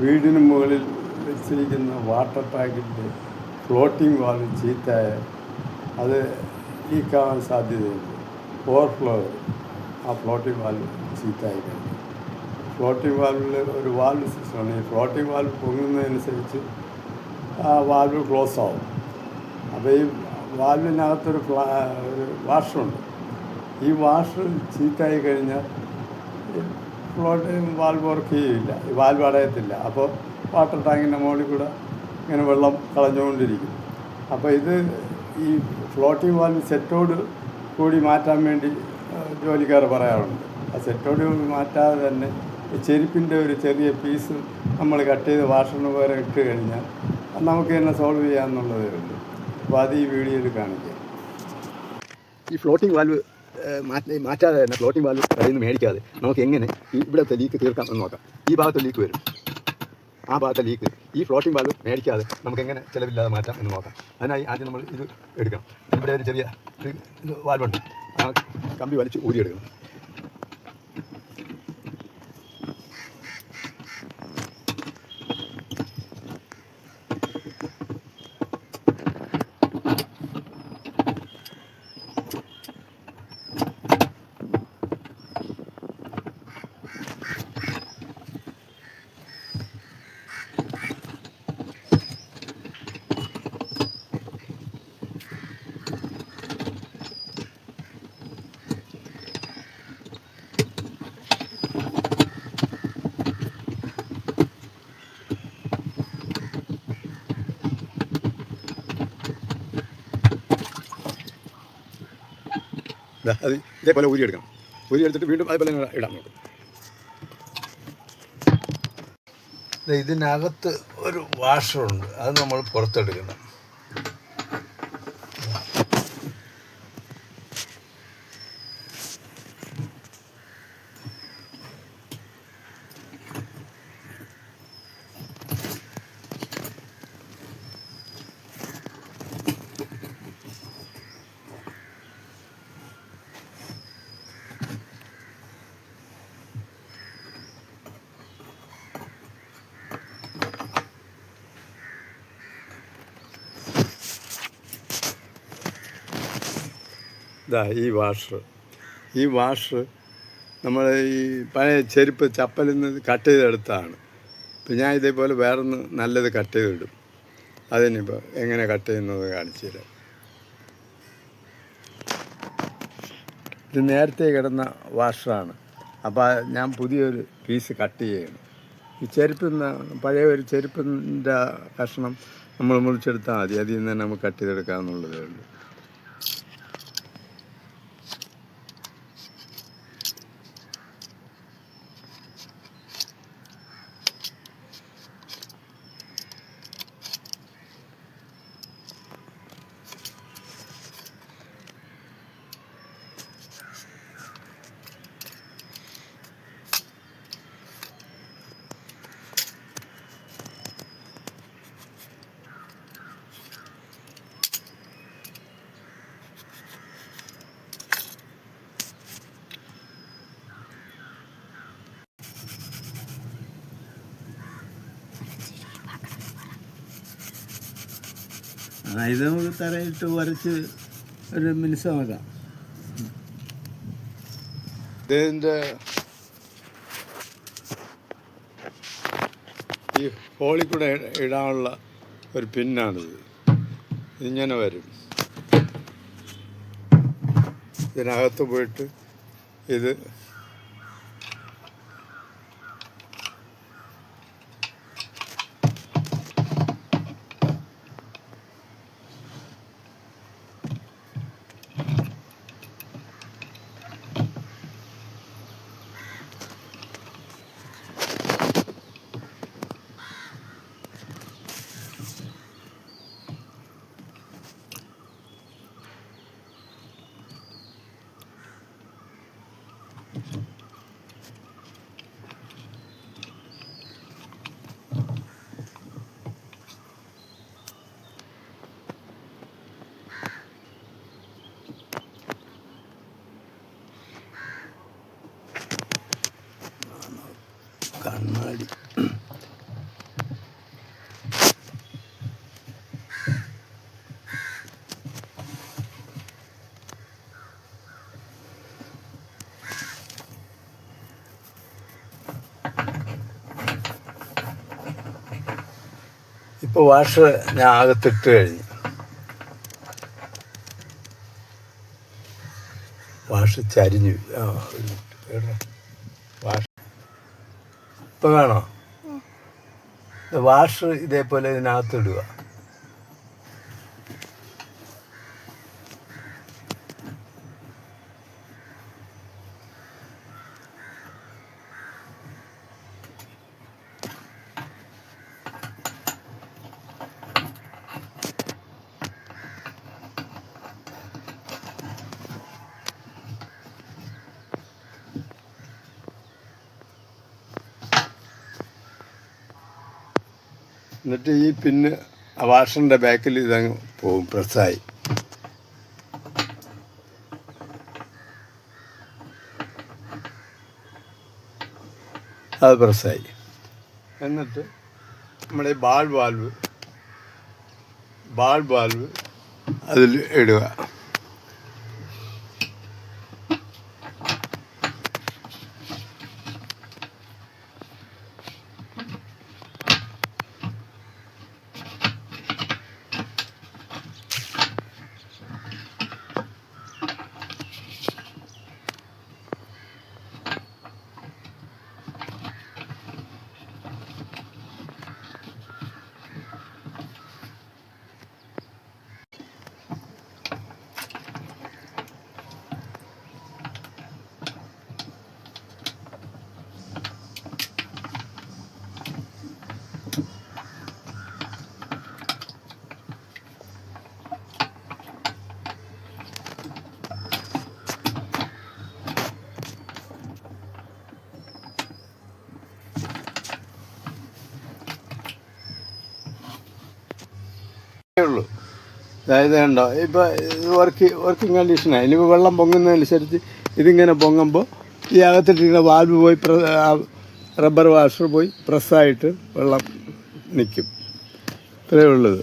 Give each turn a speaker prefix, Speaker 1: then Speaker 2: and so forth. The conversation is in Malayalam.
Speaker 1: വീടിന് മുകളിൽ വെച്ചിരിക്കുന്ന വാട്ടർ ടാങ്കിൻ്റെ ഫ്ലോട്ടിംഗ് വാൽവ് ചീത്തയായ അത് ലീക്കാവാൻ സാധ്യതയുണ്ട്. ഓവർഫ്ലോ ആ ഫ്ലോട്ടിംഗ് വാൽവ് ചീത്തയായി കഴിഞ്ഞു. ഫ്ലോട്ടിംഗ് വാൽവിൽ ഒരു വാൽവ് സിസ്റ്റമാണ്. ഈ ഫ്ലോട്ടിംഗ് വാൽവ് പൊങ്ങുന്നതനുസരിച്ച് ആ വാൽവ് ക്ലോസ് ആവും. അപ്പോൾ ഈ വാൽവിനകത്തൊരു വാഷറുണ്ട്. ഈ വാഷർ ചീത്തയായി കഴിഞ്ഞാൽ ഫ്ലോട്ടിംഗ് വാൽവ് വർക്ക് ചെയ്യില്ല, ഈ വാൽവ് അടയത്തില്ല. അപ്പോൾ വാട്ടർ ടാങ്കിൻ്റെ മുകളിൽ കൂടെ ഇങ്ങനെ വെള്ളം കളഞ്ഞുകൊണ്ടിരിക്കും. അപ്പോൾ ഇത് ഈ ഫ്ലോട്ടിംഗ് വാൽവ് സെറ്റോട് കൂടി മാറ്റാൻ വേണ്ടി ജോലിക്കാർ പറയാറുണ്ട്. ആ സെറ്റോട് മാറ്റാതെ തന്നെ ചെരുപ്പിൻ്റെ ഒരു ചെറിയ പീസ് നമ്മൾ കട്ട് ചെയ്ത് വാഷറിന് പകരം ഇട്ട് കഴിഞ്ഞാൽ അത് നമുക്ക് തന്നെ സോൾവ് ചെയ്യാമെന്നുള്ളതേ ഉള്ളൂ. അപ്പോൾ അത് ഈ വീഡിയോയിൽ കാണിക്കാം.
Speaker 2: ഈ ഫ്ലോട്ടിംഗ് വാൽവ് മാറ്റാതെ തന്നെ ഫ്ലോട്ടിംഗ് വാൽവ് കടയിൽ നിന്ന് മേടിക്കാതെ നമുക്ക് എങ്ങനെ ഇവിടുത്തെ ലീക്ക് തീർക്കാം എന്ന് നോക്കാം. ഈ ഭാഗത്ത് ലീക്ക് വരും, ആ ഭാഗത്തെ ലീക്ക് ഈ ഫ്ലോട്ടിംഗ് വാൽവ് മേടിക്കാതെ നമുക്ക് എങ്ങനെ ചിലവില്ലാതെ മാറ്റാം എന്ന് നോക്കാം. അതിനായി ആദ്യം നമ്മൾ ഇത് എടുക്കണം. ഇവിടെ ഒരു ചെറിയ വാൽവുണ്ട്, ആ കമ്പി വലിച്ച് ഊരിയെടുക്കണം. അത് ഇതേപോലെ ഊരിയെടുക്കണം. ഊരിയെടുത്തിട്ട് വീണ്ടും അതേപോലെ ഇടാം നമുക്ക്.
Speaker 1: ഇതിനകത്ത് ഒരു വാഷറുണ്ട്, അത് നമ്മൾ പുറത്തെടുക്കണം. ഇതാ ഈ വാഷർ നമ്മൾ ഈ പഴയ ചെരുപ്പ് ചപ്പലിൽ നിന്ന് കട്ട് ചെയ്തെടുത്തതാണ്. ഇപ്പം ഞാൻ ഇതേപോലെ വേറൊന്ന് നല്ലത് കട്ട് ചെയ്തിടും. അതിനിപ്പോൾ എങ്ങനെ കട്ട് ചെയ്യുന്നത് കാണിച്ചു തരാം. ഇത് നേരത്തെ കിടന്ന വാഷറാണ്. അപ്പോൾ ഞാൻ പുതിയൊരു പീസ് കട്ട് ചെയ്യണം. ഈ പഴയ ഒരു ചെരുപ്പിൻ്റെ കഷ്ണം നമ്മൾ മുറിച്ചെടുത്താൽ മതി. അതിൽ നിന്ന് തന്നെ നമുക്ക് കട്ട് ചെയ്തെടുക്കാമെന്നുള്ളതേ ഉള്ളൂ. ഇത് നമുക്ക് തറയിട്ട് വരച്ച് ഒരു മിനുസമാക്കാം. ഇതിൻ്റെ ഈ ഹോളിൽ കൂടെ ഇടാനുള്ള ഒരു പിന്നാണിത്. ഇങ്ങനെ വരും. ഇതിനകത്ത് പോയിട്ട് ഇത് ഇപ്പോൾ വാഷർ ഞാൻ അകത്തിട്ട് കഴിഞ്ഞു. വാഷ് ചരിഞ്ഞു. വാഷ് ഇപ്പം വേണോ? വാഷ് ഇതേപോലെ ഇതിനകത്തിടുക. എന്നിട്ട് ഈ പിന്നെ വാഷറിൻ്റെ ബാക്കിൽ ഇതങ്ങ് പോവും, പ്രസ്സായി. അത് പ്രസ്സായി. എന്നിട്ട് നമ്മുടെ ഈ ബാൾ വാൽവ് അതിൽ ഇടുക. ഉള്ളൂ. അതായത് കണ്ടോ, ഇപ്പോൾ വർക്കിംഗ് കണ്ടീഷനാണ്. ഇനിയിപ്പോൾ വെള്ളം പൊങ്ങുന്നതനുസരിച്ച് ഇതിങ്ങനെ പൊങ്ങുമ്പോൾ ഈ അകത്തിട്ടിരിക്കുന്ന വാൽവ് പോയി റബ്ബർ വാഷർ പോയി പ്രസ്സായിട്ട് വെള്ളം നിൽക്കും. ഇത്രയേ ഉള്ളത്.